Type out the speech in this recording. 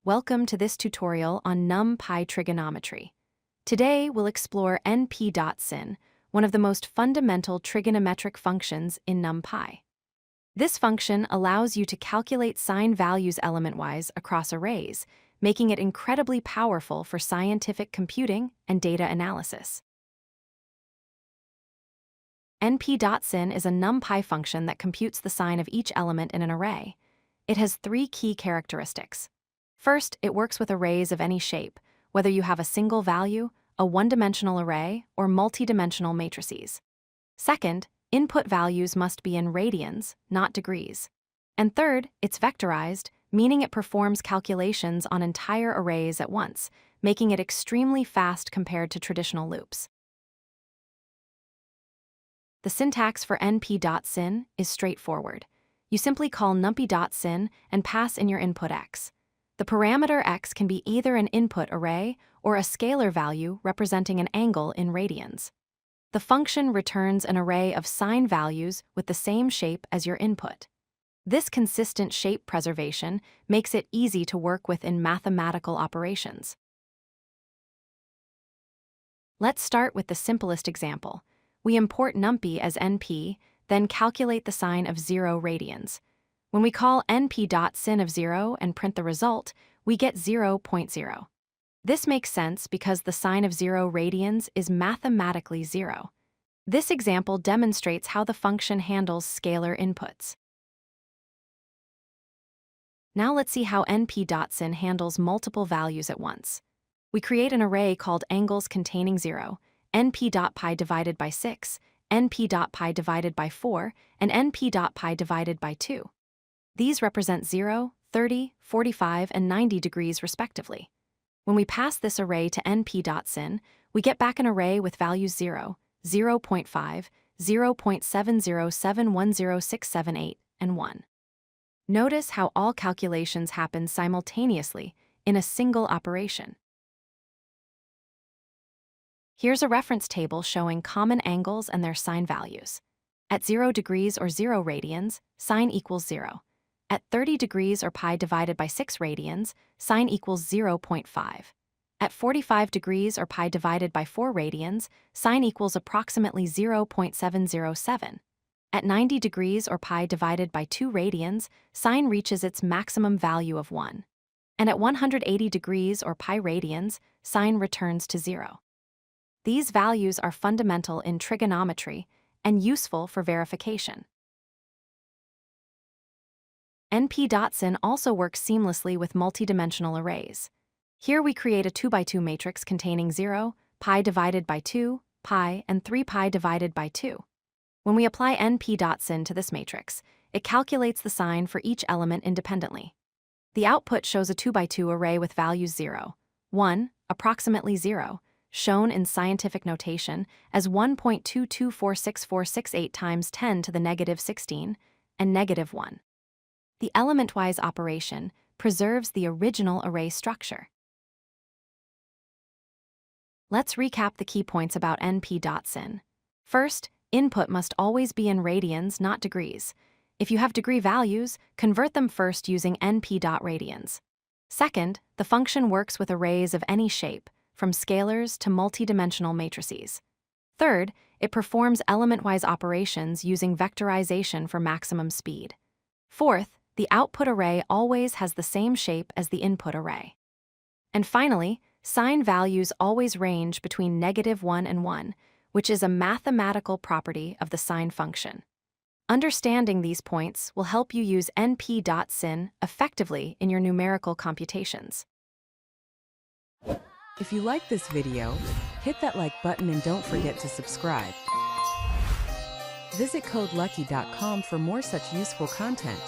Welcome to this tutorial on NumPy Trigonometry. Today, we'll explore np.sin, one of the most fundamental trigonometric functions in NumPy. This function allows you to calculate sine values element-wise across arrays, making it incredibly powerful for scientific computing and data analysis. np.sin is a NumPy function that computes the sine of each element in an array. It has three key characteristics. First, it works with arrays of any shape, whether you have a single value, a one-dimensional array, or multi-dimensional matrices. Second, input values must be in radians, not degrees. And third, it's vectorized, meaning it performs calculations on entire arrays at once, making it extremely fast compared to traditional loops. The syntax for np.sin is straightforward. You simply call numpy.sin and pass in your input x. The parameter x can be either an input array or a scalar value representing an angle in radians. The function returns an array of sine values with the same shape as your input. This consistent shape preservation makes it easy to work with in mathematical operations. Let's start with the simplest example. We import numpy as np, then calculate the sine of 0 radians. When we call np.sin of 0 and print the result, we get 0.0. This makes sense because the sine of 0 radians is mathematically 0. This example demonstrates how the function handles scalar inputs. Now let's see how np.sin handles multiple values at once. We create an array called angles containing 0, np.pi divided by 6, np.pi divided by 4, and np.pi divided by 2. These represent 0, 30, 45, and 90 degrees respectively. When we pass this array to np.sin, we get back an array with values 0, 0.5, 0.707106778, and 1. Notice how all calculations happen simultaneously in a single operation. Here's a reference table showing common angles and their sine values. At 0 degrees or 0 radians, sine equals 0. At 30 degrees or pi divided by 6 radians, sine equals 0.5. At 45 degrees or pi divided by 4 radians, sine equals approximately 0.707. At 90 degrees or pi divided by 2 radians, sine reaches its maximum value of 1. And at 180 degrees or pi radians, sine returns to 0. These values are fundamental in trigonometry and useful for verification. np.sin also works seamlessly with multidimensional arrays. Here we create a 2x2 matrix containing 0, pi divided by 2, pi, and 3 pi divided by 2. When we apply np.sin to this matrix, it calculates the sine for each element independently. The output shows a 2x2 array with values 0, 1, approximately 0, shown in scientific notation as 1.2246468 times 10 to the negative 16, and negative 1. The element-wise operation preserves the original array structure. Let's recap the key points about np.sin. First, input must always be in radians, not degrees. If you have degree values, convert them first using np.radians. Second, the function works with arrays of any shape, from scalars to multidimensional matrices. Third, it performs element-wise operations using vectorization for maximum speed. Fourth, the output array always has the same shape as the input array. And finally, sine values always range between -1 and 1, which is a mathematical property of the sine function. Understanding these points will help you use np.sin effectively in your numerical computations. If you like this video, hit that like button and don't forget to subscribe. Visit codelucky.com for more such useful content.